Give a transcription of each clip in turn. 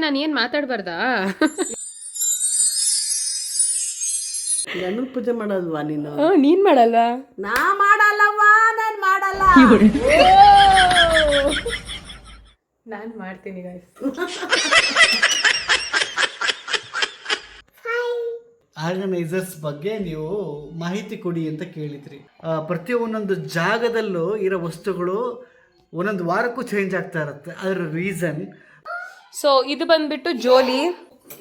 ನಾನು ಏನು ಮಾತಾಡ್ಬಾರ್ದಾ? ಗಣಪತಿ ಪೂಜೆ ಮಾಡೋಲ್ವಾ ನೀನು? ನೀನು ಮಾಡಲ್ವಾ? ನಾ ಮಾಡಲ್ಲವ್ವ, ನಾನು ಮಾಡಲ್ಲ. ನಾನು ಮಾಡ್ತೀನಿ ಗೈಸ್. ಆರ್ಗನೈಸರ್ಸ್ ಬಗ್ಗೆ ನೀವು ಮಾಹಿತಿ ಕೊಡಿ ಅಂತ ಕೇಳಿದ್ರಿ. ಪ್ರತಿಯೊಂದೊಂದು ಜಾಗದಲ್ಲೂ ಇರೋ ವಸ್ತುಗಳು ಒಂದೊಂದು ವಾರಕ್ಕೂ ಚೇಂಜ್ ಆಗ್ತಾ ಇರುತ್ತೆ. ಅದರ ರೀಸನ್. ಸೊ ಇದು ಬಂದ್ಬಿಟ್ಟು ಜೋಲಿ.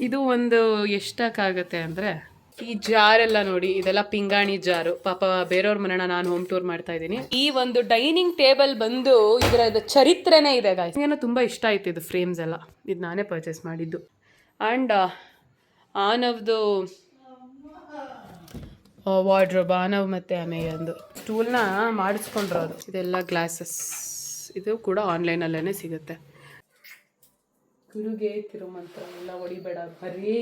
ಇದು ಒಂದು ಎಷ್ಟಕ್ಕಾಗತ್ತೆ ಅಂದರೆ, ಈ ಜಾರೆಲ್ಲ ನೋಡಿ, ಇದೆಲ್ಲ ಪಿಂಗಾಣಿ ಜಾರು. ಪಾಪ ಬೇರೆಯವ್ರ ಮನೆನ ನಾನು ಹೋಮ್ ಟೂರ್ ಮಾಡ್ತಾ ಇದ್ದೀನಿ. ಈ ಒಂದು ಡೈನಿಂಗ್ ಟೇಬಲ್ ಬಂದು ಇದರ ಚರಿತ್ರೆನೇ ಇದೆ ಗಾಯ್ಸ್. ಏನೋ ತುಂಬ ಇಷ್ಟ ಆಯ್ತು ಇದು ಫ್ರೇಮ್ಸ್ ಎಲ್ಲ. ಇದು ನಾನೇ ಪರ್ಚೇಸ್ ಮಾಡಿದ್ದು. ಆ್ಯಂಡ್ ಆನವ್ದು ವಾರ್ಡ್ರೋಬ್, ಆನವ್ ಮತ್ತು ಅಮೇಯಂದು ಸ್ಟೂಲ್ನ ಮಾಡಿಸ್ಕೊಂಡಿರೋದು. ಇದೆಲ್ಲ ಗ್ಲಾಸಸ್. ಇದು ಕೂಡ ಆನ್ಲೈನಲ್ಲೇ ಸಿಗುತ್ತೆ. ಗುರುಗೆ ತಿರುಮಂತ್ರ ಎಲ್ಲ ಹೊಡಿಬೇಡ ಬರೀ.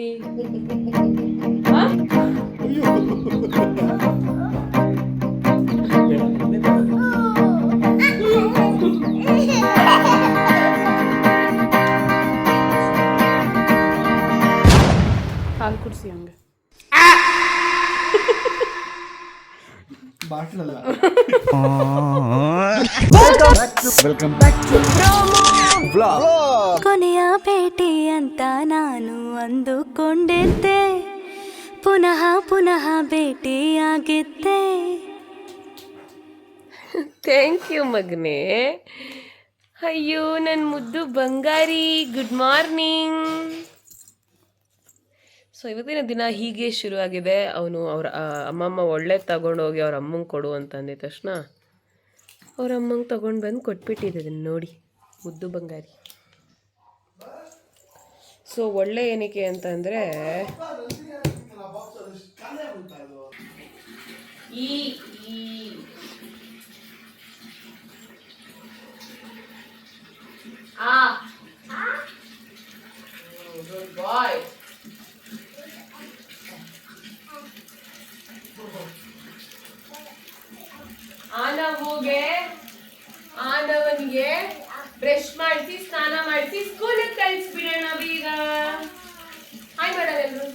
ಹಾಲು ಕುಡಿಸಿ ಹಂಗೆ. ಬಾಟ್ಲಲ್ಲ. ಕೊನೆಯ ಭೇಟಿ ಅಂತ ನಾನು ಅಂದುಕೊಂಡಿದ್ದೆ, ಪುನಃ ಪುನಃ ಭೇಟಿಯಾಗಿದ್ದೆ. ಥ್ಯಾಂಕ್ ಯು ಮಗನೇ. ಅಯ್ಯೋ ನನ್ನ ಮುದ್ದು ಬಂಗಾರಿ, ಗುಡ್ ಮಾರ್ನಿಂಗ್. ಸೊ ಇವತ್ತಿನ ದಿನ ಹೀಗೆ ಶುರುವಾಗಿದೆ. ಅವನು ಅವ್ರ ಅಮ್ಮಮ್ಮ ಒಳ್ಳೆ ತಗೊಂಡೋಗಿ ಅವ್ರ ಅಮ್ಮಂಗೆ ಕೊಡು ಅಂತಂದಿದ ತಕ್ಷಣ ಅವ್ರ ಅಮ್ಮಂಗೆ ತೊಗೊಂಡು ಬಂದು ಕೊಟ್ಬಿಟ್ಟಿದ್ದೆ ನೋಡಿ, ಮುದ್ದು ಬಂಗಾರಿ. ಸೊ ಒಳ್ಳೆ ಏನಕ್ಕೆ ಅಂತಂದರೆ, ಗುಡ್ ಬಾಯ್. ಆನವನಿಗೆ ಬ್ರಷ್ ಮಾಡಿಸಿ, ಸ್ನಾನ ಮಾಡಿಸಿ, ಸ್ಕೂಲಿಗೆ ಕಳಿಸ್ಬಿಡೋಣ ಬೀಗ. Hi madam.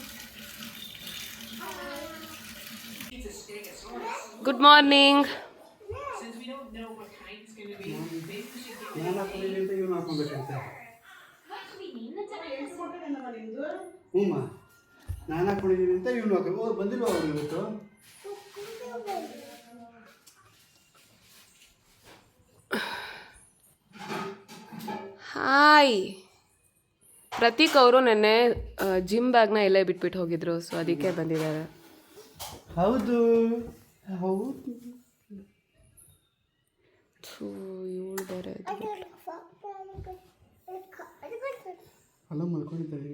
Good morning. ನಾನು ಹಾಕೊಂಡಿದ್ದೀನಿ ಅಂತ ಇವನು ಹಾಕೋ ಬಂದಿಲ್ವ ಅವ್ರು ಇವತ್ತು? ಹಾಯ್. ಪ್ರತೀಕ್ ಅವರು ನೆನ್ನೆ ಜಿಮ್ ಬ್ಯಾಗ್ನ ಎಲ್ಲೇ ಬಿಟ್ಬಿಟ್ಟು ಹೋಗಿದ್ರು. ಸೊ ಅದಕ್ಕೆ ಬಂದಿದ್ದಾರೆ. ಹೌದು ಹೌದು. ಇವಳು ಬೇರೆ ಅಲ್ಲ ಮಲ್ಕೊಂಡಿದ್ದಾರೆ.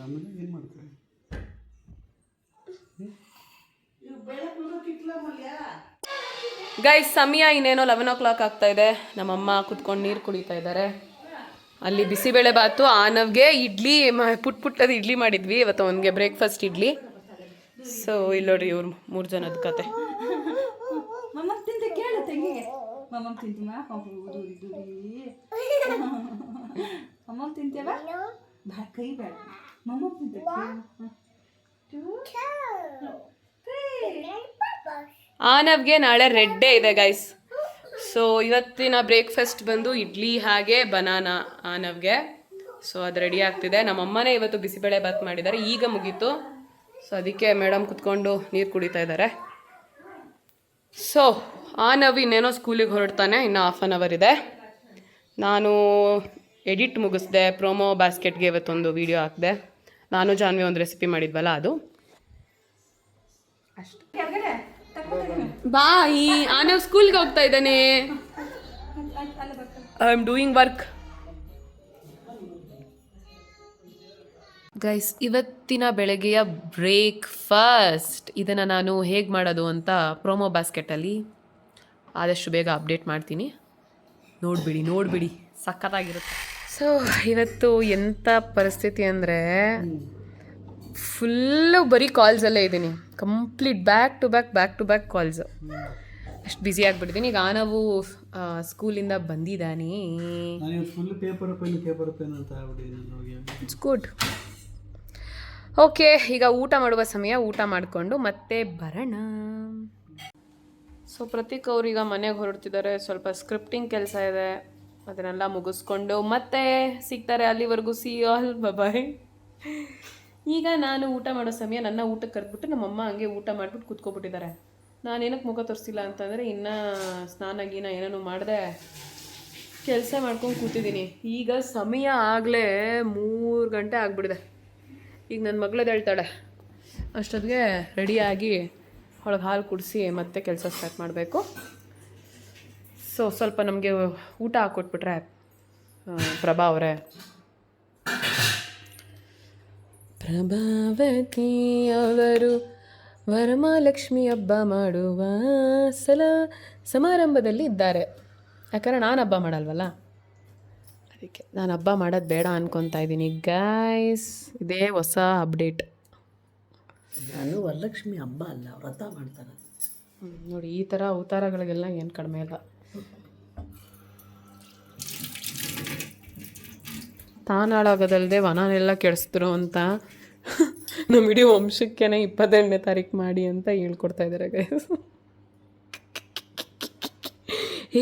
ಆಮೇಲೆ ಏನು ಮಾಡ್ತಾರೆ? ಗೈಸ್, ಸಮಯ ಇನ್ನೇನೋ 11 o'clock ಆಗ್ತಾ ಇದೆ. ನಮ್ಮಮ್ಮ ಕುತ್ಕೊಂಡು ನೀರು ಕುಡಿತಾ ಇದ್ದಾರೆ. ಅಲ್ಲಿ ಬಿಸಿಬೇಳೆ ಬಾತು, ಆನವ್ಗೆ ಇಡ್ಲಿ, ಪುಟ್ಟದ ಇಡ್ಲಿ ಮಾಡಿದ್ವಿ ಇವತ್ತು. ಅವನಿಗೆ ಬ್ರೇಕ್ಫಾಸ್ಟ್ ಇಡ್ಲಿ. ಸೊ ಇಲ್ಲಿ ನೋಡ್ರಿ ಇವ್ರು 3 ಜನದ ಕತೆ. ಆನವ್ಗೆ ನಾಳೆ ರೆಡ್ ಡೇ ಇದೆ ಗೈಸ್. ಸೊ ಇವತ್ತಿನ ಬ್ರೇಕ್ಫಾಸ್ಟ್ ಬಂದು ಇಡ್ಲಿ ಹಾಗೆ ಬನಾನಾ ಆನವ್ಗೆ. ಸೊ ಅದು ರೆಡಿ ಆಗ್ತಿದೆ. ನಮ್ಮಮ್ಮನೇ ಇವತ್ತು ಬಿಸಿಬೇಳೆ ಬಾತ್ ಮಾಡಿದ್ದಾರೆ, ಈಗ ಮುಗೀತು. ಸೊ ಅದಕ್ಕೆ ಮೇಡಮ್ ಕುತ್ಕೊಂಡು ನೀರು ಕುಡಿತಾ ಇದ್ದಾರೆ. ಸೊ ಆನವ್ ಇನ್ನೇನೋ ಸ್ಕೂಲಿಗೆ ಹೊರಡ್ತಾನೆ, ಇನ್ನು 1/2 hour ಇದೆ. ನಾನು ಎಡಿಟ್ ಮುಗಿಸ್ದೆ. ಪ್ರೋಮೋ ಬಾಸ್ಕೆಟ್ಗೆ ಇವತ್ತೊಂದು ವಿಡಿಯೋ ಹಾಕಿದೆ. ನಾನು ಜಾನ್ವಿ ಒಂದು ರೆಸಿಪಿ ಮಾಡಿದ್ವಲ್ಲ ಅದು. ಅಷ್ಟು ಬಾ. ಈ ಆನವ್ ಸ್ಕೂಲ್ಗೆ ಹೋಗ್ತಾ ಇದ್ದಾನೆ. I am doing work. Guys, ಇವತ್ತಿನ ಬೆಳಗ್ಗೆಯ ಬ್ರೇಕ್ಫಾಸ್ಟ್ ಇದನ್ನು ನಾನು ಹೇಗೆ ಮಾಡೋದು ಅಂತ ಪ್ರೋಮೋ ಬಾಸ್ಕೆಟಲ್ಲಿ ಆದಷ್ಟು ಬೇಗ ಅಪ್ಡೇಟ್ ಮಾಡ್ತೀನಿ. ನೋಡಿಬಿಡಿ ಸಖತ್ತಾಗಿರುತ್ತೆ. ಸೊ ಇವತ್ತು ಎಂಥ ಪರಿಸ್ಥಿತಿ ಅಂದರೆ, ಫುಲ್ಲು ಬರೀ ಕಾಲ್ಸಲ್ಲೇ ಇದ್ದೀನಿ. Complete back to back calls. ಅಷ್ಟು ಬ್ಯುಸಿ ಆಗಿಬಿಟ್ಟಿದ್ದೀನಿ. ಈಗ ನಾವು ಸ್ಕೂಲಿಂದ ಬಂದಿದ್ದಾನೆ. ನಾನು ಫುಲ್ ಪೇಪರ್ ಪೆನ್ ಅಂತ ಆಗ್ಬಿಟ್ಟಿದ್ದೀನಿ. It's good. ಓಕೆ, ಈಗ ಊಟ ಮಾಡುವ ಸಮಯ. ಊಟ ಮಾಡಿಕೊಂಡು ಮತ್ತೆ ಬರೋಣ. ಸೊ ಪ್ರತೀಕ್ ಅವ್ರು ಈಗ ಮನೆಗೆ ಹೊರಡ್ತಿದ್ದಾರೆ. ಸ್ವಲ್ಪ ಸ್ಕ್ರಿಪ್ಟಿಂಗ್ ಕೆಲಸ ಇದೆ, ಅದನ್ನೆಲ್ಲ ಮುಗಿಸ್ಕೊಂಡು ಮತ್ತೆ ಸಿಗ್ತಾರೆ. ಅಲ್ಲಿವರೆಗೂ ಸಿ ಆಲ್ ಬಾಯ್. ಈಗ ನಾನು ಊಟ ಮಾಡೋ ಸಮಯ. ನನ್ನ ಊಟಕ್ಕೆ ಕರೆದ್ಬಿಟ್ಟು ನಮ್ಮಮ್ಮ ಹಂಗೆ ಊಟ ಮಾಡಿಬಿಟ್ಟು ಕೂತ್ಕೊಬಿಟ್ಟಿದ್ದಾರೆ. ನಾನೇನಕ್ಕೆ ಮುಖ ತೋರಿಸಿಲ್ಲ ಅಂತಂದರೆ ಇನ್ನೂ ಸ್ನಾನ ಗೀನ ಏನೇನೋ ಮಾಡಿದೆ, ಕೆಲಸ ಮಾಡ್ಕೊಂಡು ಕೂತಿದ್ದೀನಿ. ಈಗ ಸಮಯ ಆಗಲೇ 3 ಗಂಟೆ ಆಗಿಬಿಡಿದೆ. ಈಗ ನನ್ನ ಮಗಳದ್ದು ಹೇಳ್ತಾಳೆ, ಅಷ್ಟೊತ್ತಿಗೆ ರೆಡಿಯಾಗಿ ಅವಳಿಗೆ ಹಾಲು ಕುಡಿಸಿ ಮತ್ತೆ ಕೆಲಸ ಸ್ಟಾರ್ಟ್ ಮಾಡಬೇಕು. ಸೊ ಸ್ವಲ್ಪ ನಮಗೆ ಊಟ ಹಾಕ್ಕೊಟ್ಬಿಟ್ರೆ ಪ್ರಭಾ ಅವರೇ. ಪ್ರಭಾವತಿ ಅವರು ವರಮಹಾಲಕ್ಷ್ಮಿ ಹಬ್ಬ ಮಾಡುವ ಸಮಾರಂಭದಲ್ಲಿ ಇದ್ದಾರೆ. ಯಾಕಂದರೆ ನಾನು ಹಬ್ಬ ಮಾಡಲ್ವಲ್ಲ, ಅದಕ್ಕೆ ನಾನು ಹಬ್ಬ ಮಾಡೋದು ಬೇಡ ಅನ್ಕೊತಾ ಇದ್ದೀನಿ ಗೈಸ್. ಇದೇ ಹೊಸ ಅಪ್ಡೇಟ್. ನಾನು ವರಲಕ್ಷ್ಮಿ ಹಬ್ಬ ಅಲ್ಲ, ವ್ರತ ಮಾಡ್ತಾರೆ. ನೋಡಿ, ಈ ಥರ ಅವತಾರಗಳಿಗೆಲ್ಲ ಏನು ಕಡಿಮೆ ಇಲ್ಲ. ತಾನಾಳಾಗೋದಲ್ಲದೆ ವನನೆಲ್ಲ ಕೆಡಿಸಿದ್ರು ಅಂತ ನಮ್ಮ ಇಡೀ ವಂಶಕ್ಕೇನೆ 28ನೇ ತಾರೀಕು ಮಾಡಿ ಅಂತ ಹೇಳ್ಕೊಡ್ತಾ ಇದ್ದಾರೆ ಗೈಸ್.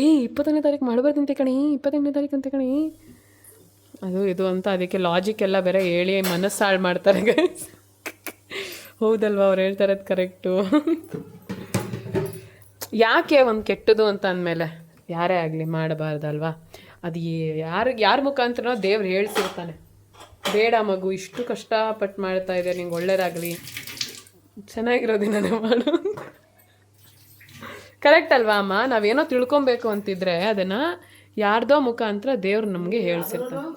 28ನೇ ತಾರೀಕು ಮಾಡಬಾರ್ದಂತೆ ಕಣಿ, 28ನೇ ತಾರೀಕು ಅಂತ ಕಣಿ, ಅದು ಇದು ಅಂತ. ಅದಕ್ಕೆ ಲಾಜಿಕ್ ಎಲ್ಲ ಬೇರೆ ಹೇಳಿ ಮನಸ್ಸು ಹಾಳು ಮಾಡ್ತಾರೆ ಗೈಸ್. ಹೌದಲ್ವಾ, ಅವ್ರು ಹೇಳ್ತಾ ಇರೋದು ಕರೆಕ್ಟು. ಯಾಕೆ ಒಂದು ಕೆಟ್ಟದು ಅಂತ ಅಂದಮೇಲೆ ಯಾರೇ ಆಗಲಿ ಮಾಡಬಾರ್ದಲ್ವಾ? ಅದು ಯಾರ ಮುಖಾಂತರ ದೇವ್ರು ಹೇಳ್ತಿರ್ತಾನೆ, ಬೇಡ ಮಗು, ಇಷ್ಟು ಕಷ್ಟಪಟ್ಟು ಮಾಡ್ತಾ ಇದೆ, ನಿಂಗೆ ಒಳ್ಳೇದಾಗಲಿ, ಚೆನ್ನಾಗಿರೋದಿನೇ ಮಾಡು. ಕರೆಕ್ಟ್ ಅಲ್ವಾ ಅಮ್ಮ? ನಾವೇನೋ ತಿಳ್ಕೊಬೇಕು ಅಂತಿದ್ರೆ ಅದನ್ನು ಯಾರ್ದೋ ಮುಖಾಂತರ ದೇವ್ರು ನಮಗೆ ಹೇಳ್ಸಿರ್ತಾನೆ.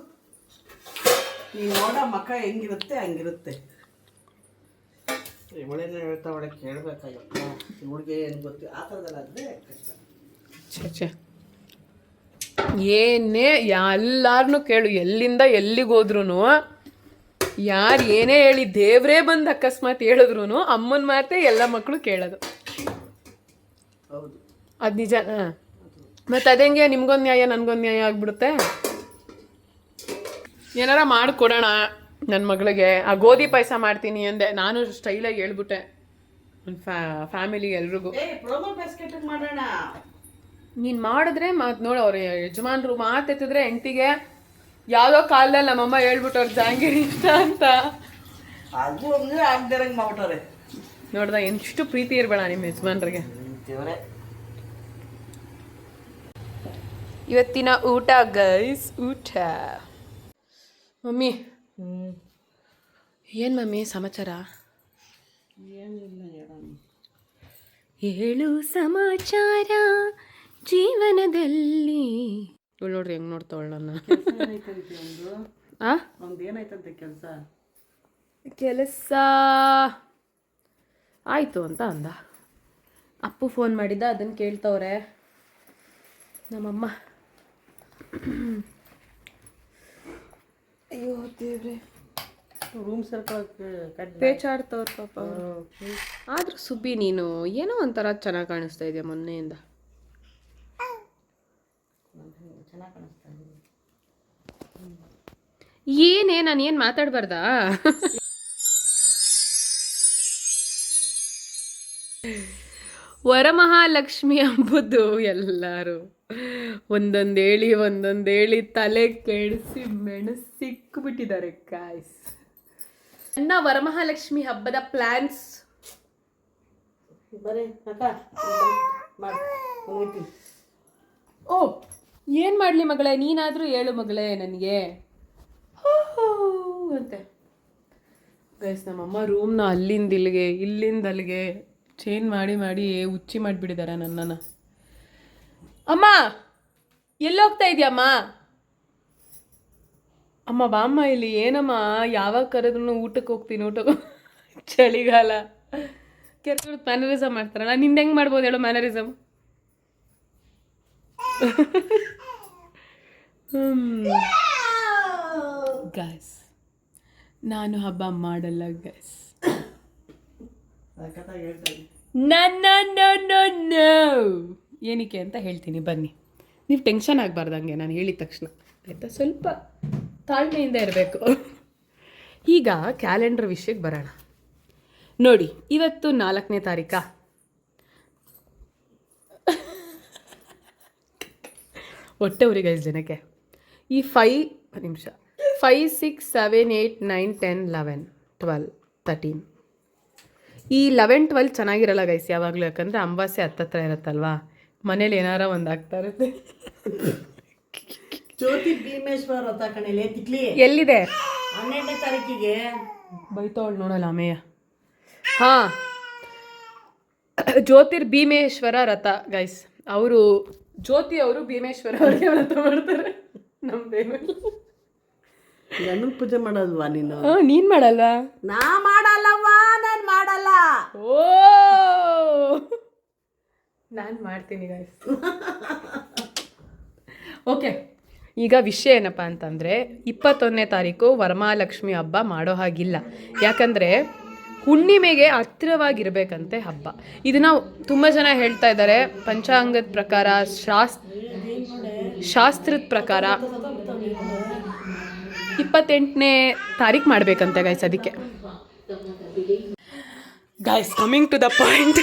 ನೀನು ನೋಡೋ ಮಕ್ಕ ಹೆಂಗಿರುತ್ತೆ ಹಂಗಿರುತ್ತೆ. ಇವಳೇನು ಹೇಳ್ತಾ ಒಳಗೆ ಕೇಳಬೇಕಾಗತ್ತ, ಇವಳಿಗೆ ಏನು ಗೊತ್ತು ಆ ಥರದಲ್ಲಾದರೆ ಕಷ್ಟ. ಛೇ, ಏನೇ ಎಲ್ಲಾರನ್ನೂ ಕೇಳು, ಎಲ್ಲಿಂದ ಎಲ್ಲಿಗೆ ಹೋದ್ರೂ, ಯಾರು ಏನೇ ಹೇಳಿ ದೇವರೇ ಬಂದು ಅಕಸ್ಮಾತ್ ಹೇಳಿದ್ರು ಅಮ್ಮನ ಮಾತೇ ಎಲ್ಲ ಮಕ್ಕಳು ಕೇಳೋದು. ಹೌದು, ಅದು ನಿಜ. ಮತ್ತು ಅದಂಗೆ ನಿಮ್ಗೊಂದು ನ್ಯಾಯ ನನಗೊಂದು ನ್ಯಾಯ ಆಗ್ಬಿಡುತ್ತೆ. ಏನಾರ ಮಾಡಿಕೊಡೋಣ ನನ್ನ ಮಗಳಿಗೆ. ಆ ಗೋಧಿ ಪಾಯಸ ಮಾಡ್ತೀನಿ ಅಂದೆ, ನಾನು ಸ್ಟೈಲಾಗಿ ಹೇಳ್ಬಿಟ್ಟೆ ನನ್ನ ಫ್ಯಾಮಿಲಿಗೆ ಎಲ್ರಿಗೂ. ಪ್ರೋಮೋ ಬಾಸ್ಕೆಟ್ ಮಾಡೋಣ. ನೀನು ಮಾಡಿದ್ರೆ ನೋಡಿ, ಅವ್ರ ಯಜಮಾನ್ರು ಮಾತೆತ್ತಿದ್ರೆ ಹೆಂಡ್ತಿಗೆ ಯಾವುದೋ ಕಾಲದಲ್ಲಿ ನಮ್ಮಮ್ಮ ಹೇಳ್ಬಿಟ್ಟು ಅವ್ರು ಜಾಂಗೀರಿ ಇಷ್ಟ ಅಂತ. ಅದು ಅಂದರೆ ಆಗ್ದಿರಂಗೆ ಮಾಡ್ಬಿಟ್ಟವ್ರೆ. ನೋಡ್ದ ಎಷ್ಟು ಪ್ರೀತಿ ಇರಬೇಡ ನಿಮ್ಮ ಯಜಮಾನ್ರಿಗೆ. ಇವತ್ತಿನ ಊಟ ಗೈಸ್, ಊಟ. ಮಮ್ಮಿ, ಏನು ಮಮ್ಮಿ ಸಮಾಚಾರ? ಏನಿಲ್ಲ ಹೇಳೋಣ. ಹೇಳು ಸಮಾಚಾರ ಜೀವನದಲ್ಲಿ. ಇವಳು ನೋಡ್ರಿ ಹೆಂಗೆ ನೋಡ್ತಾವಳು ನನ್ನ. ಒಂದು ಏನಾಯ್ತಂತೆ ಕೆಲಸ ಆಯಿತು ಅಂತ ಅಂದ. ಅಪ್ಪು ಫೋನ್ ಮಾಡಿದ್ದ, ಅದನ್ನು ಕೇಳ್ತವ್ರೆ ನಮ್ಮಮ್ಮ. ಅಯ್ಯೋ ದೇವ್ರೆ, ರೂಮ್ ಸೇರ್ಕೊಳಕ್ಕೆ ಪೇಚಾಡ್ತವ್ರ ಪಾಪ. ಆದರೂ ಸುಬ್ಬಿ ನೀನು ಏನೋ ಒಂಥರ ಚೆನ್ನಾಗಿ ಕಾಣಿಸ್ತಾ ಇದೆಯಾ ಮೊನ್ನೆಯಿಂದ. ಚೆನ್ನಾಗಿ ಕಾಣಿಸ್ತಾ ಇದೆ. ಏನೇ, ನಾನು ಏನು ಮಾತಾಡಬಾರ್ದಾ? ವರಮಹಾಲಕ್ಷ್ಮಿ ಹಬ್ಬದ್ದು ಎಲ್ಲರೂ ಒಂದೊಂದು ಹೇಳಿ ತಲೆ ಕೆಡಿಸಿ ಮೆಣಸಿಕ್ಬಿಟ್ಟಿದ್ದಾರೆ ಗಾಯ್ಸ್. ನನ್ನ ವರಮಹಾಲಕ್ಷ್ಮಿ ಹಬ್ಬದ ಪ್ಲಾನ್ಸ್. ಬರೀ ಅಕ್ಕ ಮಾಡಿ. ಓ, ಏನು ಮಾಡಲಿ ಮಗಳೇ, ನೀನಾದರೂ ಹೇಳು ಮಗಳೇ ನನಗೆ ಅಂತೆ ಗೈಸ್. ನಮ್ಮಮ್ಮ ರೂಮ್ನ ಅಲ್ಲಿಂದ ಇಲ್ಲಿಗೆ ಇಲ್ಲಿಂದ ಅಲ್ಲಿಗೆ ಚೇಂಜ್ ಮಾಡಿ ಹುಚ್ಚಿ ಮಾಡಿಬಿಟ್ಟಿದ್ದಾರೆ ನನ್ನನ್ನು. ಅಮ್ಮ ಎಲ್ಲೋಗ್ತಾ ಇದೆಯಮ್ಮ? ಅಮ್ಮ ಬಾಮ್ಮ ಇಲ್ಲಿ. ಏನಮ್ಮ ಯಾವಾಗ ಕರೆದ್ರೂ ಊಟಕ್ಕೆ ಹೋಗ್ತೀನಿ, ಊಟಕ್ಕೆ. ಚಳಿಗಾಲ ಕೆರೆದು ಮ್ಯಾನರಿಸಮ್ ಮಾಡ್ತಾರಲ್ಲ, ನಿಂದು ಹೆಂಗೆ ಮಾಡ್ಬೋದು ಹೇಳೋ ಮ್ಯಾನರಿಸಮ್? ಗೈಸ್, ನಾನು ಹಬ್ಬ ಮಾಡಲ್ಲ ಗೈಸ್. ಹೇಳ್ತಾ No. ಏನಕ್ಕೆ ಅಂತ ಹೇಳ್ತೀನಿ ಬನ್ನಿ. ನೀವು ಟೆನ್ಷನ್ ಆಗಬಾರ್ದಂಗೆ ನಾನು ಹೇಳಿದ ತಕ್ಷಣ, ಆಯಿತಾ? ಸ್ವಲ್ಪ ತಾಳ್ಮೆಯಿಂದ ಇರಬೇಕು. ಈಗ ಕ್ಯಾಲೆಂಡರ್ ವಿಷಯಕ್ಕೆ ಬರೋಣ. ನೋಡಿ, ಇವತ್ತು 4ನೇ ತಾರೀಕಾ? ಹೊಟ್ಟೆ ಉರಿಗೆ 5 ಜನಕ್ಕೆ. ಈ 5 ನಿಮಿಷ 5, 6, 7, 8, 9, 10, 11, 12, 13. ಈ 11, 12 ಚೆನ್ನಾಗಿರಲ್ಲ ಗೈಸ್ ಯಾವಾಗಲೂ, ಯಾಕಂದರೆ ಅಮಾವಾಸ್ಯೆ ಹತ್ತತ್ರ ಇರುತ್ತಲ್ವಾ, ಮನೇಲಿ ಏನಾರ ಒಂದು ಆಗ್ತಾ ಇರುತ್ತೆ. ಜ್ಯೋತಿ ಭೀಮೇಶ್ವರ ವ್ರತ ಕಣೆಲೆ ತಿಕ್ಲಿ ಎಲ್ಲಿದೆ? 12ನೇ ತಾರೀಕಿಗೆ. ಬೈತವಳು ನೋಡಲ್ಲ ಅಮೇಯ. ಹಾಂ, ಭೀಮೇಶ್ವರ ವ್ರತ ಗೈಸ್. ಅವರು ಜ್ಯೋತಿ ಅವರು ಭೀಮೇಶ್ವರ ಅವ್ರಿಗೆ ವ್ರತ ಮಾಡ್ತಾರೆ. ನಮ್ದೇನಿಲ್ಲ. ಗಂಡನ ಪೂಜೆ ಮಾಡೋಲ್ವಾ ನೀನು? ನೀನು ಮಾಡಲ್ಲ? ನಾ ಮಾಡಲ್ಲವ್ವ, ನಾನು ಮಾಡಲ್ಲ. ಓ, ನಾನು ಮಾಡ್ತೀನಿ ಗೈಸ್. ಓಕೆ, ಈಗ ವಿಷಯ ಏನಪ್ಪ ಅಂತಂದರೆ 21ನೇ ತಾರೀಕು ವರಮಹಾಲಕ್ಷ್ಮಿ ಹಬ್ಬ ಮಾಡೋ ಹಾಗಿಲ್ಲ. ಯಾಕಂದರೆ ಹುಣ್ಣಿಮೆಗೆ ಹತ್ತಿರವಾಗಿರ್ಬೇಕಂತೆ ಹಬ್ಬ. ಇದನ್ನು ತುಂಬ ಜನ ಹೇಳ್ತಾ ಇದ್ದಾರೆ. ಪಂಚಾಂಗದ ಪ್ರಕಾರ, ಶಾಸ್ತ್ರದ ಪ್ರಕಾರ 28ನೇ ತಾರೀಕು ಮಾಡಬೇಕಂತೆ ಗೈಸ್. ಅದಕ್ಕೆ guys, coming to the point,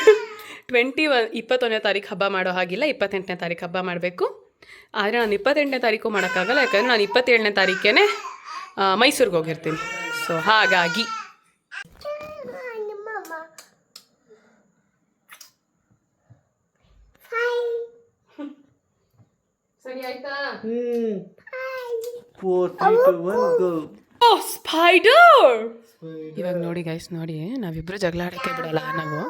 21ನೇ ತಾರೀಕು ಹಬ್ಬ ಮಾಡೋ ಹಾಗಿಲ್ಲ, 28ನೇ ತಾರೀಕು ಹಬ್ಬ ಮಾಡಬೇಕು. ಆದರೆ ನಾನು 28ನೇ ತಾರೀಕು ಮಾಡೋಕ್ಕಾಗಲ್ಲ, ಯಾಕಂದರೆ ನಾನು 27ನೇ ತಾರೀಕೇನೆ ಮೈಸೂರಿಗೆ ಹೋಗಿರ್ತೀನಿ. ಸೊ ಹಾಗಾಗಿ ಸರಿ ಆಯ್ತಾ? 4, 3, 2, 1 go. ಓ, ಸ್ಪೈಡರ್! ಇವಾಗ ನೋಡಿ ಗೈಸ್, ನೋಡಿ, ನಾವಿಬ್ರು ಜಗಳ ಆಡೋಕ್ಕೆ ಬಿಡಲ್ಲ ನಾವು.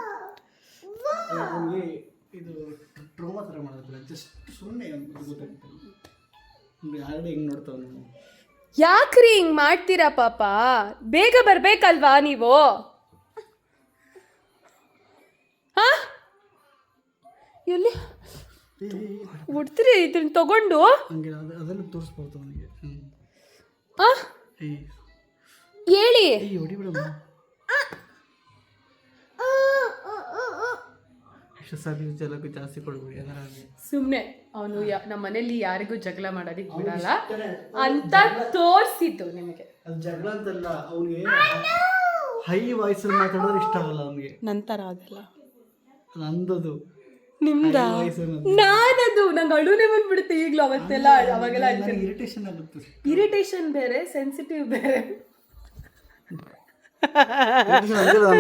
ಅವ್ನಿಗೆ ಇದು ಟ್ರೋಮಾ ಥರ ಮಾಡೋದಿಲ್ಲ, ಜಸ್ಟ್ ಸುಮ್ಮನೆ ಗೊತ್ತಾಗುತ್ತೆ. ಆಲ್ರೆಡಿ ಹೆಂಗೆ ನೋಡ್ತಾವ ನೀವು. ಯಾಕ್ರಿ ಹಿಂಗೆ ಮಾಡ್ತೀರಾ ಪಾಪ? ಬೇಗ ಬರ್ಬೇಕಲ್ವಾ ನೀವು? ಹಾ, ಎಲ್ಲಿ ಉಡ್ತೀರಿ ಇದನ್ನ ತಗೊಂಡು? ಹಂಗೆ ಅದೆಲ್ಲ ತೋರಿಸ್ಬೋದು ಅವನಿಗೆ. ಹೇಳಿ. ಹೊಡಿಬಿಡಮ್ಮ. ಸರಿ, ಜಲಕ್ಕೂ ಜಾಸ್ತಿ ಕೊಡ್ಬಿಡಿ. ಅದರ ಸುಮ್ಮನೆ ಅವನು ನಮ್ಮ ಮನೇಲಿ ಯಾರಿಗೂ ಜಗಳ ಮಾಡೋದಕ್ಕೆ ಬಿಡಲ್ಲ ಅಂತ ತೋರಿಸಿದ್ದು ನಿಮಗೆ. ಅದು ಜಗಳ ಅಂತಲ್ಲ, ಅವನಿಗೆ ಹೈ ವಾಯ್ಸಲ್ಲಿ ಮಾತಾಡೋದು ಇಷ್ಟ ಆಗಲ್ಲ ಅವನಿಗೆ. ನಂತರ ಅದೆಲ್ಲ ನಂದದು ನಿಮ್ದ, ನಾನದು ನಂಗೆ ಅಳುನೇ ಬಂದ್ಬಿಡುತ್ತೆ ಈಗಲೂ. ಅವತ್ತೆಲ್ಲ ಅವಾಗೆಲ್ಲ ಇರಿಟೇಷನ್ ಆಗುತ್ತೆ. ಇರಿಟೇಷನ್ ಬೇರೆ, ಸೆನ್ಸಿಟಿವ್ ಬೇರೆ.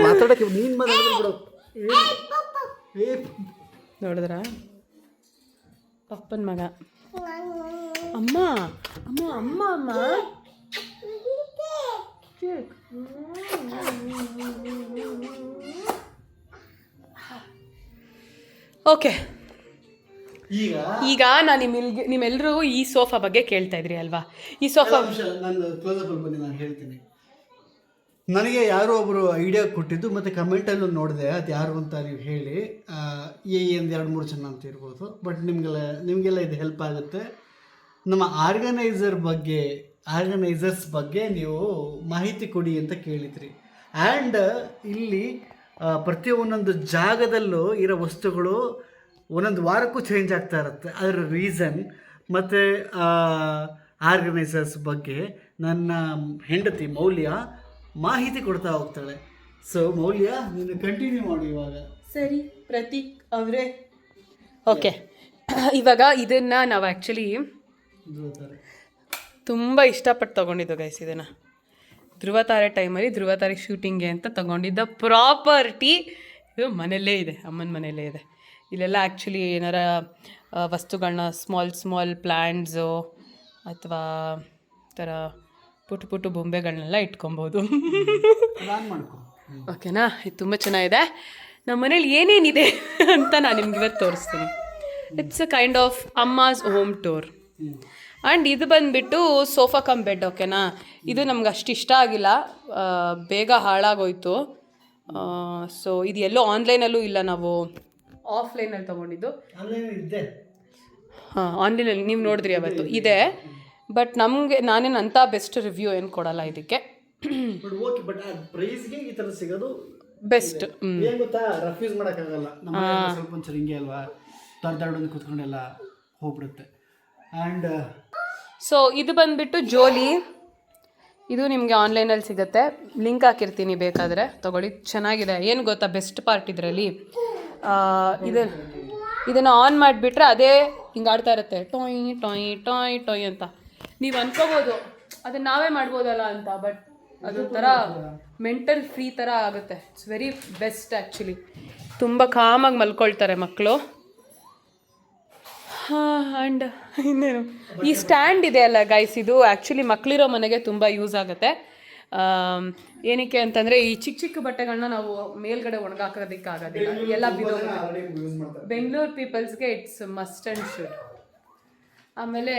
ಮಾತಾಡಕ್ಕೆ ನೀನು ಮಾತಾಡಿದ್ರು ನೋಡಿದ್ರ ಪಪ್ಪನ ಮಗ. ಅಮ್ಮ ಅಮ್ಮ ಅಮ್ಮ ಅಮ್ಮ ಓಕೆ. ಈಗ ನಾನು ನಿಮ್ಮೆಲ್ಲರೂ ಈ ಸೋಫಾ ಬಗ್ಗೆ ಕೇಳ್ತಾ ಇದ್ರಿ ಅಲ್ವಾ? ಈ ಸೋಫಾ ನಾನು ಕ್ಲೋಸಪ್ಪಲ್ಲಿ ಬಂದು ನಾನು ಹೇಳ್ತೀನಿ. ನನಗೆ ಯಾರೋ ಒಬ್ಬರು ಐಡಿಯಾ ಕೊಟ್ಟಿದ್ದು, ಮತ್ತು ಕಮೆಂಟಲ್ಲೂ ನೋಡಿದೆ, ಅದು ಯಾರು ಅಂತ ನೀವು ಹೇಳಿ. ಒಂದು 2-3 ಜನ ಅಂತ ಇರ್ಬೋದು, ಬಟ್ ನಿಮಗೆಲ್ಲ ಇದು ಹೆಲ್ಪ್ ಆಗುತ್ತೆ. ನಮ್ಮ ಆರ್ಗನೈಸರ್ಸ್ ಬಗ್ಗೆ ನೀವು ಮಾಹಿತಿ ಕೊಡಿ ಅಂತ ಕೇಳಿದ್ರಿ. ಆ್ಯಂಡ್ ಇಲ್ಲಿ ಪ್ರತಿಯೊಂದೊಂದು ಜಾಗದಲ್ಲೂ ಇರೋ ವಸ್ತುಗಳು ಒಂದೊಂದು ವಾರಕ್ಕೂ ಚೇಂಜ್ ಆಗ್ತಾ ಇರುತ್ತೆ. ಅದರ ರೀಸನ್ ಮತ್ತು ಆರ್ಗನೈಸರ್ಸ್ ಬಗ್ಗೆ ನನ್ನ ಹೆಂಡತಿ ಮೌಲ್ಯ ಮಾಹಿತಿ ಕೊಡ್ತಾ ಹೋಗ್ತಾಳೆ. ಸೊ ಮೌಲ್ಯ, ನೀನು ಕಂಟಿನ್ಯೂ ಮಾಡಿ ಇವಾಗ. ಸರಿ ಪ್ರತೀಕ್ ಅವರೇ. ಓಕೆ, ಇವಾಗ ಇದನ್ನು ನಾವು ಆ್ಯಕ್ಚುಲಿ ತುಂಬ ಇಷ್ಟಪಟ್ಟು ತೊಗೊಂಡಿದ್ದು ಗೈಸ್. ಇದನ್ನು ಧ್ರುವತಾರೆ ಟೈಮಲ್ಲಿ ಧ್ರುವತಾರೆ ಶೂಟಿಂಗ್ಗೆ ಅಂತ ತೊಗೊಂಡಿದ್ದ ಪ್ರಾಪರ್ಟಿ ಇದು ಮನೆಯಲ್ಲೇ ಇದೆ, ಅಮ್ಮನ ಮನೆಯಲ್ಲೇ ಇದೆ. ಇಲ್ಲೆಲ್ಲ ಆ್ಯಕ್ಚುಲಿ ಏನಾರ ವಸ್ತುಗಳನ್ನ ಸ್ಮಾಲ್ ಪ್ಲ್ಯಾಂಟ್ಸು ಅಥವಾ ಥರ ಪುಟ್ಟು ಬೊಂಬೆಗಳನ್ನೆಲ್ಲ ಇಟ್ಕೊಬೋದು. ಓಕೆನಾ? ಇದು ತುಂಬ ಚೆನ್ನಾಗಿದೆ. ನಮ್ಮ ಮನೇಲಿ ಏನೇನಿದೆ ಅಂತ ನಾನು ನಿಮ್ಗೆ ಇವತ್ತು ತೋರಿಸ್ತೀನಿ. It's a kind of amma's home tour. And ಇದು ಬಂದುಬಿಟ್ಟು ಸೋಫಾ ಕಮ್ ಬೆಡ್. ಓಕೆನಾ? ಇದು ನಮ್ಗೆ ಅಷ್ಟು ಇಷ್ಟ ಆಗಿಲ್ಲ, ಬೇಗ ಹಾಳಾಗೋಯ್ತು. ಸೊ ಇದು ಎಲ್ಲೋ ಆನ್ಲೈನಲ್ಲೂ ಇಲ್ಲ, ನಾವು ಆಫ್ಲೈನಲ್ಲಿ ತೊಗೊಂಡಿದ್ದು. ಹಾಂ, ಆನ್ಲೈನಲ್ಲಿ ನೀವು ನೋಡಿದ್ರಿ ಅವತ್ತು ಇದೆ. ಬಟ್ ನಾನೇನು ಅಂಥ ಬೆಸ್ಟ್ ರಿವ್ಯೂ ಏನು ಕೊಡಲ್ಲ ಇದಕ್ಕೆ. ಸಿಗೋದು ಬೆಸ್ಟ್. ಏನು ಗೊತ್ತಾ, ರೆಫ್ಯೂಸ್ ಮಾಡೋಕ್ಕಾಗಲ್ಲ. ನಮ್ಮ ಸ್ವಲ್ಪ ಒಂಚೂರು ಹಿಂಗೆ ಅಲ್ವಾ, ದೊಡ್ಡ ಕೂತ್ಕೊಂಡೆಲ್ಲ ಹೋಗ್ಬಿಡುತ್ತೆ. ಆ್ಯಂಡ್ ಸೊ ಇದು ಬಂದುಬಿಟ್ಟು ಜೋಲಿ. ಇದು ನಿಮಗೆ ಆನ್ಲೈನಲ್ಲಿ ಸಿಗುತ್ತೆ, ಲಿಂಕ್ ಹಾಕಿರ್ತೀನಿ, ಬೇಕಾದರೆ ತೊಗೊಳ್ಳಿ. ಚೆನ್ನಾಗಿದೆ. ಏನು ಗೊತ್ತಾ ಬೆಸ್ಟ್ ಪಾರ್ಟ್ ಇದರಲ್ಲಿ, ಇದನ್ನು ಆನ್ ಮಾಡಿಬಿಟ್ರೆ ಅದೇ ಹಿಂಗೆ ಆಡ್ತಾ ಇರುತ್ತೆ, ಟೊಯ್ ಟೊಯ್ ಟೊಯ್ ಟೊಯ್ ಅಂತ. ನೀವು ಅನ್ಕೋಬೋದು ಅದನ್ನು ನಾವೇ ಮಾಡ್ಬೋದಲ್ಲ ಅಂತ, ಬಟ್ ಅದೊಂಥರ ಮೆಂಟಲ್ ಫ್ರೀ ಥರ ಆಗುತ್ತೆ. It's very best actually. ತುಂಬ ಕಾಮಾಗಿ ಮಲ್ಕೊಳ್ತಾರೆ ಮಕ್ಕಳು. ಆ್ಯಂಡ್ ಇನ್ನೇನು, ಈ ಸ್ಟ್ಯಾಂಡ್ ಇದೆ ಅಲ್ಲ ಗೈಸ್, ಇದು ಆ್ಯಕ್ಚುಲಿ ಮಕ್ಕಳಿರೋ ಮನೆಗೆ ತುಂಬ ಯೂಸ್ ಆಗುತ್ತೆ. ಏನಕ್ಕೆ ಅಂತಂದರೆ ಈ ಚಿಕ್ಕ ಚಿಕ್ಕ ಬಟ್ಟೆಗಳನ್ನ ನಾವು ಮೇಲ್ಗಡೆ ಒಣಗಾಕೋದಕ್ಕಾಗೋದಿಲ್ಲ, ಎಲ್ಲ ಬಿದ್ದೋಗುತ್ತೆ. ಬೆಂಗಳೂರು ಪೀಪಲ್ಸ್ಗೆ ಇಟ್ಸ್ ಮಸ್ಟ್ ಆ್ಯಂಡ್ ಶುಡ್. ಆಮೇಲೆ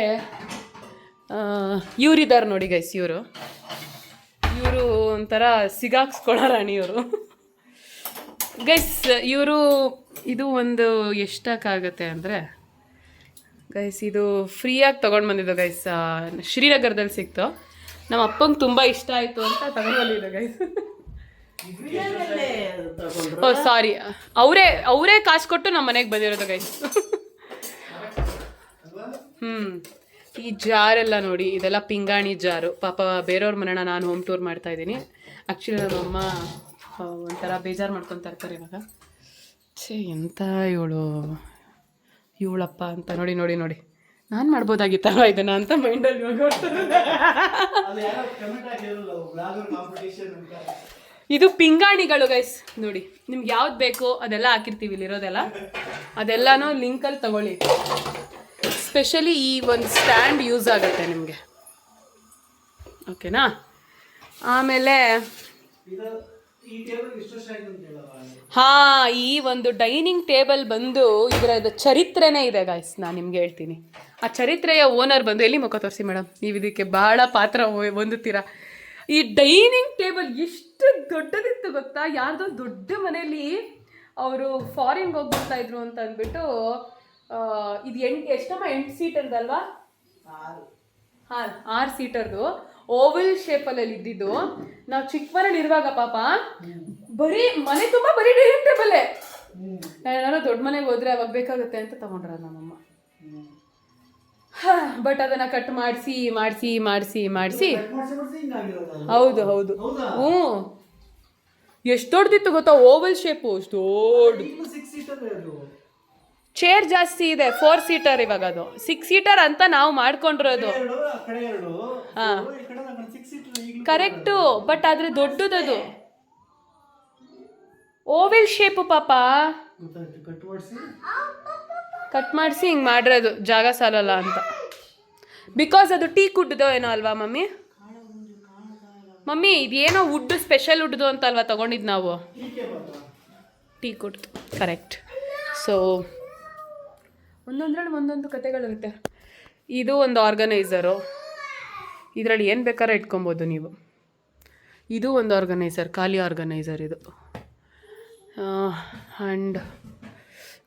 ಇವರಿದ್ದಾರೆ ನೋಡಿ ಗೈಸ್, ಇವರು ಒಂಥರ ಸಿಗಾಕ್ಸ್ಕೊಳ್ಳೋ ರಾಣಿಯವರು ಗೈಸ್. ಇದು ಒಂದು ಎಷ್ಟಕ್ಕಾಗತ್ತೆ ಅಂದರೆ ಗೈಸ್, ಇದು ಫ್ರೀಯಾಗಿ ತೊಗೊಂಡು ಬಂದಿದ್ದು ಗೈಸ್, ಶ್ರೀನಗರದಲ್ಲಿ ಸಿಕ್ತು. ನಮ್ಮ ಅಪ್ಪಂಗೆ ತುಂಬ ಇಷ್ಟ ಆಯಿತು ಅಂತ ತಗೊಂಡು ಬಂದಿದ್ದು ಗೈಸ್. ಓ ಸಾರಿ, ಅವರೇ ಕಾಸು ಕೊಟ್ಟು ನಮ್ಮ ಮನೆಗೆ ಬಂದಿರೋದು ಗೈಸ್. ಈ ಜಾರೆಲ್ಲ ನೋಡಿ, ಇದೆಲ್ಲ ಪಿಂಗಾಣಿ ಜಾರು. ಪಾಪ ಬೇರೆಯವ್ರ ಮನೆನ ನಾನು ಹೋಮ್ ಟೂರ್ ಮಾಡ್ತಾ ಇದ್ದೀನಿ. ಆ್ಯಕ್ಚುಲಿ ನಮ್ಮಮ್ಮ ಒಂಥರ ಬೇಜಾರು ಮಾಡ್ಕೊತಾ ಇರ್ತಾರೆ ಇವಾಗ. ಎಂಥ ಇವಳಪ್ಪ ಅಂತ ನೋಡಿ ನಾನು ಮಾಡ್ಬೋದಾಗಿತ್ತಲ್ವ ಇದನ್ನ ಅಂತ ಮೈಂಡಲ್ಲಿ ಇದು ಪಿಂಗಾಣಿಗಳು ಗೈಸ್ ನೋಡಿ. ನಿಮ್ಗೆ ಯಾವ್ದು ಬೇಕೋ ಅದೆಲ್ಲ ಹಾಕಿರ್ತೀವಿ, ಇಲ್ಲಿರೋದೆಲ್ಲ ಅದೆಲ್ಲನೂ ಲಿಂಕಲ್ಲಿ ತಗೊಳ್ಳಿ. ಸ್ಪೆಷಲಿ ಈ ಒಂದು ಸ್ಟ್ಯಾಂಡ್ ಯೂಸ್ ಆಗುತ್ತೆ ನಿಮಗೆ, ಓಕೆನಾ. ಆಮೇಲೆ ಈ ಒಂದು ಡೈನಿಂಗ್ ಟೇಬಲ್ ಬಂದು ಇದರ ಚರಿತ್ರೆನೇ ಇದೆ ಗಾಯ್ಸ್, ನಾನು ನಿಮ್ಗೆ ಹೇಳ್ತೀನಿ. ಆ ಚರಿತ್ರೆಯ ಓನರ್ ಬಂದು, ಎಲ್ಲಿ ಮುಖ ತೋರಿಸಿ ಮೇಡಮ್, ನೀವು ಇದಕ್ಕೆ ಬಹಳ ಪಾತ್ರ ಹೊಂದುತ್ತೀರಾ. ಈ ಡೈನಿಂಗ್ ಟೇಬಲ್ ಎಷ್ಟು ದೊಡ್ಡದಿತ್ತು ಗೊತ್ತಾ, ಯಾರ್ದೋ ದೊಡ್ಡ ಮನೆಯಲ್ಲಿ ಅವರು ಫಾರಿನ್ಗೆ ಹೋಗ್ಬಿಡ್ತಾ ಇದ್ರು ಅಂತ ಅಂದ್ಬಿಟ್ಟು, ಇದು ಎಷ್ಟಮ್ಮ 8 ಸೀಟರ್ದಲ್ವಾ? 6 ಸೀಟರ್ದು ಓವಲ್ ಶೇಪಲ್ಲಿ ಇದ್ದಿದ್ದು. ನಾವು ಚಿಕ್ಕಮನೇಲಿ ಇರುವಾಗ ಪಾಪ ಬರೀ ಮನೆ ತುಂಬ ಬರೀ ಡೈನಿಂಗ್ ಟೇಬಲ್ಲೇ. ನಾನು ದೊಡ್ಡ ಮನೆಗೆ ಹೋದ್ರೆ ಅವಾಗ ಬೇಕಾಗುತ್ತೆ ಅಂತ ತಗೊಂಡ್ರ ನಮ್ಮಮ್ಮ. ಬಟ್ ಅದನ್ನ ಕಟ್ ಮಾಡಿಸಿ ಹೌದು ಎಷ್ಟು ದೊಡ್ಡದಿತ್ತು ಗೊತ್ತಾ, ಓವಲ್ ಶೇಪು, ಅಷ್ಟು ದೊಡ್ಡ. ಚೇರ್ ಜಾಸ್ತಿ ಇದೆ, 4 ಸೀಟರ್ ಇವಾಗ, ಅದು 6 ಸೀಟರ್ ಅಂತ ನಾವು ಮಾಡ್ಕೊಂಡಿರೋದು. ಕರೆಕ್ಟು, ಬಟ್ ಆದ್ರೆ ದೊಡ್ಡದದು ಓವೆಲ್ ಶೇಪು ಪಾಪ. ಕಟ್ ಮಾಡಿಸಿ ಹಿಂಗೆ ಮಾಡಿರೋದು, ಜಾಗ ಸಾಲಲ್ಲ ಅಂತ. ಬಿಕಾಸ್ ಅದು ಟೀ ಕುಡ್ದು ಏನೋ ಅಲ್ವಾ ಮಮ್ಮಿ ಇದೇನೋ ವುಡ್, ಸ್ಪೆಷಲ್ ವುಡ್ದು ಅಂತ ಅಲ್ವಾ ತಗೊಂಡಿದ್ದು ನಾವು, ಟೀ ಕುಡ್ದು. ಕರೆಕ್ಟ್. ಸೊ ಒಂದೊಂದ್ರಲ್ಲಿ ಒಂದೊಂದು ಕತೆಗಳಿರುತ್ತೆ. ಇದು ಒಂದು ಆರ್ಗನೈಸರು, ಇದರಲ್ಲಿ ಏನು ಬೇಕಾದ್ರೆ ಇಟ್ಕೊಬೋದು ನೀವು. ಇದು ಒಂದು ಆರ್ಗನೈಸರ್, ಖಾಲಿ ಆರ್ಗನೈಸರ್ ಇದು. ಆ್ಯಂಡ್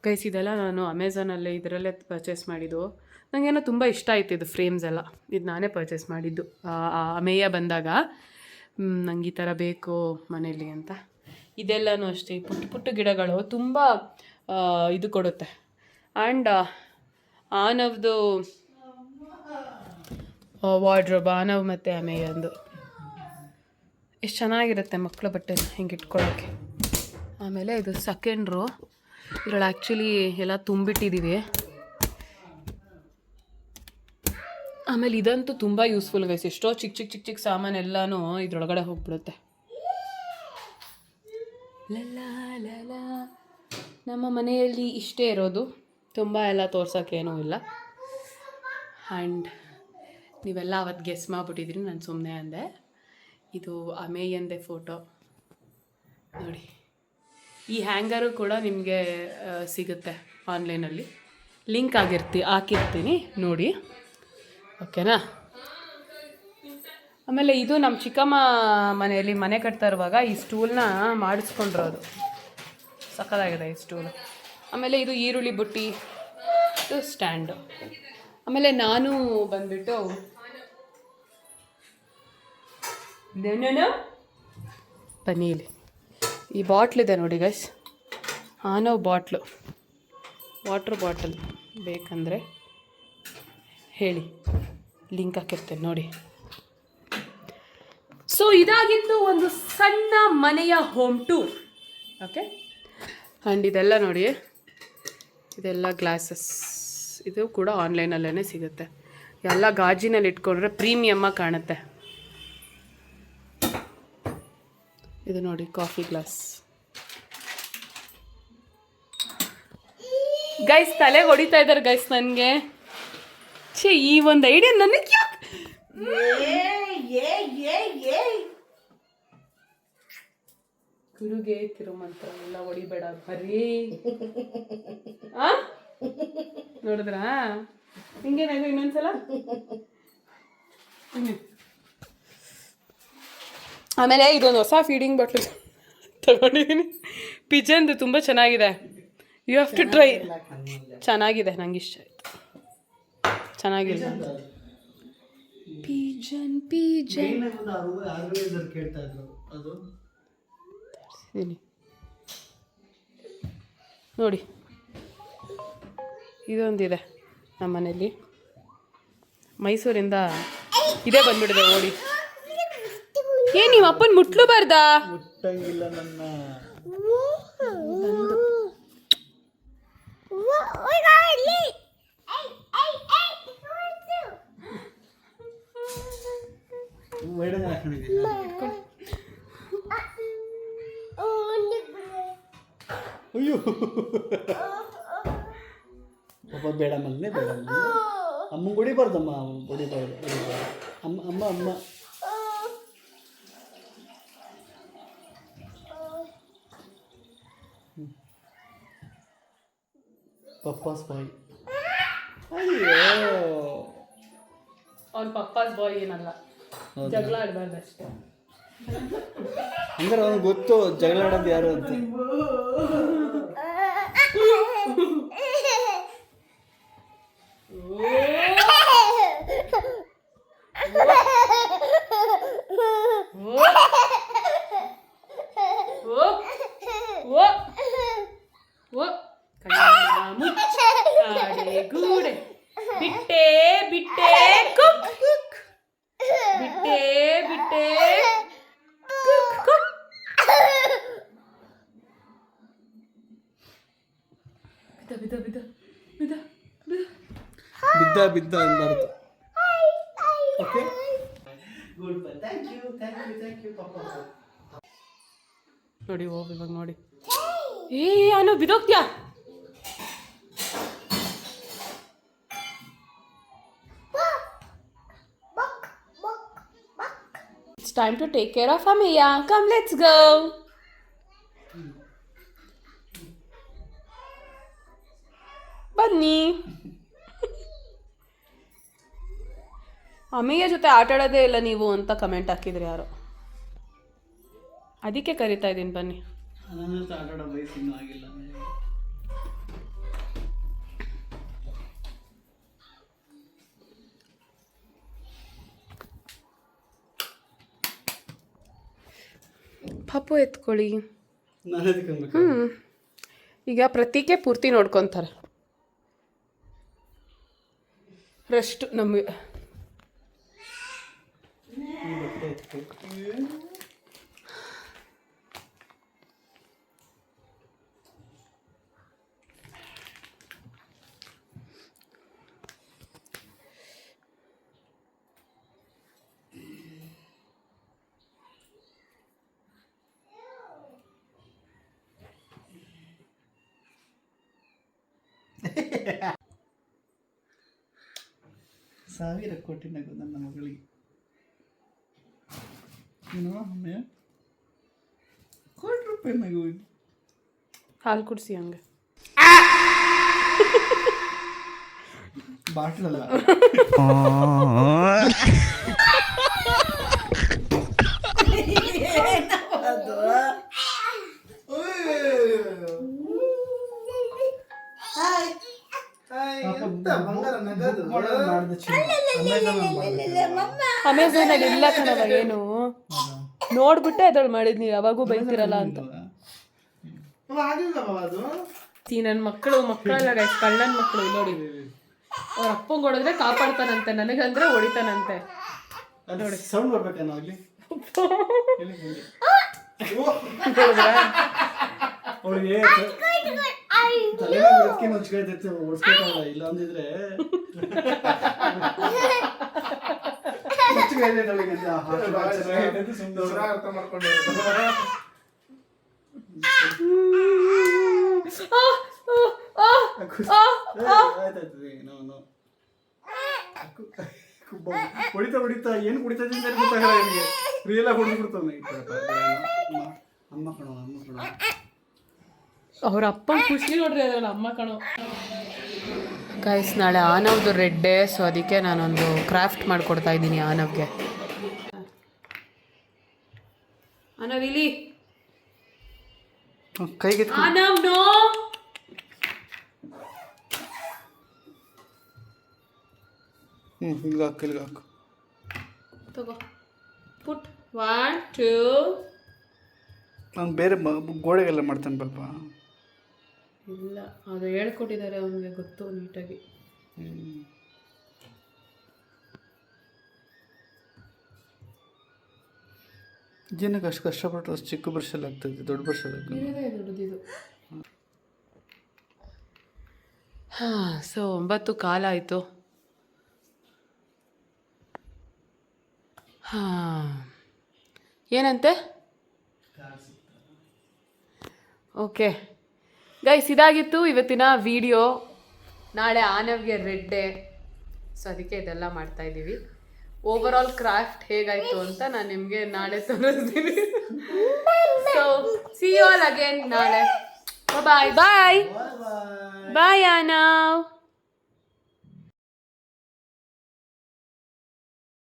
ಗೈಸ್, ಇದೆಲ್ಲ ನಾನು ಅಮೆಝಾನಲ್ಲಿ ಇದರಲ್ಲೇ ಪರ್ಚೇಸ್ ಮಾಡಿದ್ದು. ನನಗೇನೋ ತುಂಬ ಇಷ್ಟ ಆಯಿತು ಇದು ಫ್ರೇಮ್ಸ್ ಎಲ್ಲ. ಇದು ನಾನೇ ಪರ್ಚೇಸ್ ಮಾಡಿದ್ದು ಅಮೇಯ ಬಂದಾಗ, ನಂಗೆ ಈ ಥರ ಬೇಕು ಮನೇಲಿ ಅಂತ. ಇದೆಲ್ಲನೂ ಅಷ್ಟೇ, ಪುಟ್ಟ ಗಿಡಗಳು ತುಂಬ ಇದು ಕೊಡುತ್ತೆ. ಆ್ಯಂಡ್ ಆನವ್ದು ವಾರ್ಡ್ರೋಬ್, ಆನವ್ ಮತ್ತು ಅಮೇಯಂದು ಎಷ್ಟು ಚೆನ್ನಾಗಿರುತ್ತೆ ಮಕ್ಕಳ ಬಟ್ಟೆ ಹಿಂಗೆ ಇಟ್ಕೊಳ್ಳೋಕ್ಕೆ. ಆಮೇಲೆ ಇದು ಸೆಕೆಂಡ್ ರೋ, ಇದ್ರಲ್ಲಿ ಆ್ಯಕ್ಚುಲಿ ಎಲ್ಲ ತುಂಬಿಟ್ಟಿದ್ದೀವಿ. ಆಮೇಲೆ ಇದಂತೂ ತುಂಬ ಯೂಸ್ಫುಲ್ ಗೈಸ್, ಎಷ್ಟೋ ಚಿಕ್ಕ ಸಾಮಾನೆಲ್ಲನೂ ಇದ್ರೊಳಗಡೆ ಹೋಗ್ಬಿಡುತ್ತೆ. ನಮ್ಮ ಮನೆಯಲ್ಲಿ ಇಷ್ಟೇ ಇರೋದು, ತುಂಬ ಎಲ್ಲ ತೋರ್ಸೋಕ್ಕೇನೂ ಇಲ್ಲ. ಆ್ಯಂಡ್ ನೀವೆಲ್ಲ ಅವತ್ತು ಗೆಸ್ ಮಾಡಿಬಿಟ್ಟಿದ್ರಿ, ನಾನು ಸುಮ್ಮನೆ ಅಂದೆ. ಇದು ಅಮೇಯಂದೇ ಫೋಟೋ ನೋಡಿ. ಈ ಹ್ಯಾಂಗರು ಕೂಡ ನಿಮಗೆ ಸಿಗುತ್ತೆ ಆನ್ಲೈನಲ್ಲಿ, ಲಿಂಕ್ ಹಾಕಿರ್ತೀನಿ ನೋಡಿ, ಓಕೆನಾ. ಆಮೇಲೆ ಇದು ನಮ್ಮ ಚಿಕ್ಕಮ್ಮ ಮನೆಯಲ್ಲಿ ಮನೆ ಕಟ್ತಾ ಇರುವಾಗ ಈ ಸ್ಟೂಲ್ನ ಮಾಡಿಸ್ಕೊಂಡಿರೋದು, ಸಕ್ಕತ್ತಾಗಿದೆ ಈ ಸ್ಟೂಲು. ಆಮೇಲೆ ಇದು ಈರುಳ್ಳಿ ಬುಟ್ಟಿ, ಇದು ಸ್ಟ್ಯಾಂಡು. ಆಮೇಲೆ ನಾನು ಬಂದುಬಿಟ್ಟು ಬನ್ನಿಲಿ ಈ ಬಾಟ್ಲಿದೆ ನೋಡಿ ಗೈಸ್, ಆನವ್ ಬಾಟ್ಲು. ವಾಟರ್ ಬಾಟಲ್ ಬೇಕಂದರೆ ಹೇಳಿ, ಲಿಂಕ್ ಹಾಕಿರ್ತೇನೆ ನೋಡಿ. ಸೊ ಇದಾಗಿತ್ತು ಒಂದು ಸಣ್ಣ ಮನೆಯ ಹೋಮ್ ಟೂರ್. ಓಕೆ, ಆ್ಯಂಡ್ ಇದೆಲ್ಲ ನೋಡಿ, ಇದೆಲ್ಲ ಗ್ಲಾಸಸ್, ಇದು ಕೂಡ ಆನ್ಲೈನಲ್ಲೇ ಸಿಗುತ್ತೆ. ಎಲ್ಲ ಗಾಜಿನಲ್ಲಿ ಇಟ್ಕೊಂಡ್ರೆ ಪ್ರೀಮಿಯಮ್ಮಾಗಿ ಕಾಣುತ್ತೆ. ಇದು ನೋಡಿ ಕಾಫಿ ಗ್ಲಾಸ್. ಗೈಸ್ ತಲೆಗೆ ಹೊಡಿತಾ ಇದ್ದಾರೆ ಗೈಸ್ ನನಗೆ. ಛೇ, ಈ ಒಂದು ಐಡಿಯಾ ನನಗೆ ಯಾಕೆ ಗುರುಗೆ ತಿರುಮಂತ್ರ ಎಲ್ಲ ಹೊಡಿಬೇಡ ಬರೀ. ನೋಡಿದ್ರಾ ಹಿಂಗೇನಾಗ ಇನ್ನೊಂದ್ಸಲ. ಆಮೇಲೆ ಇದೊಂದು ಹೊಸ ಫೀಡಿಂಗ್ ಬಾಟ್ಲು ತಗೊಂಡಿದ್ದೀನಿ, ಪಿಜನ್ದು, ತುಂಬ ಚೆನ್ನಾಗಿದೆ. You have to try. ಚೆನ್ನಾಗಿದೆ, ನಂಗೆ ಇಷ್ಟ ಆಯಿತು. ಚೆನ್ನಾಗಿಲ್ಲ ಪಿಜನ್ ಕೇಳ್ತಾ ಇದ್ರು ಅದು ನೋಡಿ. ಇದೊಂದಿದೆ ನಮ್ಮ ಮನೇಲಿ, ಮೈಸೂರಿಂದ ಇದೇ ಬಂದ್ಬಿಡಿದೆ ಓಡಿ. ಏನು ನಿಮ್ಮ ಅಪ್ಪನ ಮುಟ್ಲುಬಾರ್ದಾ? ಮುಟ್ಟಂಗಿಲ್ಲ ನನ್ನ. ಅಯ್ಯೋ ಪಾಪ, ಬೇಡ ಮಲ್ಲೆ, ಬೇಡ ಮಲ್ಲೆ. ಅಮ್ಮ ಹೊಡಿಬಾರ್ದಮ್ಮ, ಹೊಡಿಬಾರ್ದು. ಅಮ್ಮ ಅಮ್ಮ ಅಮ್ಮ ಪಪ್ಪಾಸ್ ಬಾಯ್. ಅಯ್ಯೋ, ಅವ್ನ ಪಪ್ಪಾಸ್ ಬಾಯ್ ಏನಲ್ಲ, ಜಗಳ ಆಡಬಾರ್ದು ಅಷ್ಟೇ. ಅಂದ್ರೆ ಅವ್ನಿಗೆ ಗೊತ್ತು ಜಗಳ ಆಡೋದು ಯಾರು ಅಂತ. ಗೂಡೆ ಬಿಟ್ಟೆ ಬಿಟ್ಟೆ ಕುಕ್ ಕುಕ್ ಬಿಟ್ಟೆ ಬಿಟ್ಟೆ ಕುಕ್ ಕುಕ್. ಬಿದ್ದ ಬಿದ್ದ ಬಿದ್ದ ಬಿದ್ದ ಬಿದ್ದ ಬಿದ್ದ ಅನ್ಬಾರ್ದು. Okay, good bye. Thank you ಪಾಪ. ನೋಡಿ ಹೋಗಿ ಇವಾಗ ನೋಡಿ. ಏ ಅನು ಬಿದೋಗ್ತ್ಯಾ? It's time to take care of Amiya. Come, let's go. ಬನ್ನಿ. ಅಮಿಯ ಜೊತೆ ಆಟ ಆಡೋದೇ ಇಲ್ಲ ನೀವು ಅಂತ ಕಮೆಂಟ್ ಹಾಕಿದ್ರಿ ಯಾರು, ಅದಕ್ಕೆ ಕರಿತಾ ಇದ್ದೀನಿ ಬನ್ನಿ. ನನ್ನ ಜೊತೆ ಆಟ ಆಡೋ ವಯಸ್ಸು ಇನ್ನೂ ಆಗಿಲ್ಲ. ಪಾಪು ಎತ್ಕೊಳ್ಳಿ. ನಾನು ಎತ್ಕೊಬೇಕು. ಈಗ ಪ್ರತೀಕೆ ಪೂರ್ತಿ ನೋಡ್ಕೊತಾರೆ. ರೆಸ್ಟ್ ನಮಗೆ. ಸಾವಿರ ಕೋಟಿ ನಗು ನನ್ನ ಮಗಳಿಗೆ. ಏನು ಅಮ್ಮೆ, ₹1 ನಗು. ಹಾಲು ಕುಡಿಸಿ ಹಂಗೆ. ಬಾಟ್ಲಲ್ಲ. ಅಮೆಝಾನ್ ಅಲ್ಲಿ ಇಲ್ಲ ಕಣವ, ಏನು ನೋಡ್ಬಿಟ್ಟೆ ಅದ್ರಲ್ಲಿ ಮಾಡಿದ್ ನೀವು ಯಾವಾಗೂ ಬೈತಿರಲ್ಲ ಅಂತ. ನನ್ನ ಮಕ್ಕಳಲ್ಲ ಗೈಸ್, ಕಳ್ಳನ ಮಕ್ಕಳು. ಇಲ್ಲಿ ನೋಡಿ, ಅವ್ರ ಅಪ್ಪಂಗೆ ಹೊಡೆದ್ರೆ ಕಾಪಾಡ್ತಾನಂತೆ, ನನಗಂದ್ರೆ ಹೊಡಿತಾನಂತೆ. ನೋಡಿ ಸೌಂಡ್ ಬರ್ಬೇಕನ್ನ ಅಲ್ಲಿ ಅವಳಿಗೆ ತಲೆ ಹೊಚ್ಕೊಳ್ತೈತೆ, ಓಡಿಸ್ಕೊಳ್ತಾಳ. ಇಲ್ಲ ಅಂದಿದ್ರೆ ಅರ್ಥ ಮಾಡ್ಕೊಂಡು ಹೊಡಿತಾ ಏನು ಕುಡಿತಾ ಇದ್ದೀನಿ ಗೊತ್ತಾಗಲ್ಲ ನನಗೆ. ರಿಯಲ್ ಆಗಿ ಹೊಡೆದ್ಬಿಡ್ತಾನೆ. ಅಮ್ಮ ಕಣೋ, ಅಮ್ಮ ಕಣೋ. ಅವ್ರ ಅಪ್ಪ ಖುಷಿ ನೋಡ್ರಿ ಅದ್ರಲ್ಲಿ, ಅಮ್ಮ ಕಣೋ. ಗೈಸ್ ನಾಳೆ ಆನವ್ದು ರೆಡ್ ಡೇ, ಸೊ ಅದಕ್ಕೆ ನಾನೊಂದು ಕ್ರಾಫ್ಟ್ ಮಾಡಿಕೊಡ್ತಾ ಇದ್ದೀನಿ ಆನವ್ಗೆ. ಆನವ್ ಇಲ್ಲಿ, ಕೈಗೆ ಆನವ್ ನೋ. ಈಗ ಹಾಕು ತಗೋ, ಪುಟ್ 1 2. ನಾನು ಬೇರೆ ಗೋಡೆಗೆಲ್ಲ ಮಾಡ್ತಾನೆ ಪಾಪ. ಇಲ್ಲ, ಅದು ಹೇಳ್ಕೊಟ್ಟಿದ್ದಾರೆ ಅವನಿಗೆ, ಗೊತ್ತು ನೀಟಾಗಿ. ಜನಕ್ಕೆ ಅಷ್ಟು ಕಷ್ಟಪಟ್ಟು ಅಷ್ಟು ಚಿಕ್ಕ ಬ್ರಷಲ್ಲಿ ಆಗ್ತದೆ, ದೊಡ್ಡ ಬ್ರಷಲ್ಲಿ ದೊಡ್ಡದಿದು. ಹಾಂ, ಸೊ 9 ಕಾಲ ಆಯಿತು. ಹಾಂ, ಏನಂತೆ? ಓಕೆ ಗೈಸ್, ಇದಾಗಿತ್ತು ಇವತ್ತಿನ ವಿಡಿಯೋ. ನಾಳೆ ಆನವ್ಗೆ ರೆಡ್ ಡೇ, ಸೊ ಅದಕ್ಕೆ ಇದೆಲ್ಲ ಮಾಡ್ತಾ ಇದ್ದೀವಿ. ಓವರ್ ಆಲ್ ಕ್ರಾಫ್ಟ್ ಹೇಗಾಯಿತು ಅಂತ ನಾನು ನಿಮಗೆ ನಾಳೆ ತೋರಿಸ್ತೀನಿ. So see you all again ನಾಳೆ. ಬಾಯ್ ಬಾಯ್ ಬಾಯ್ ಆನವ್.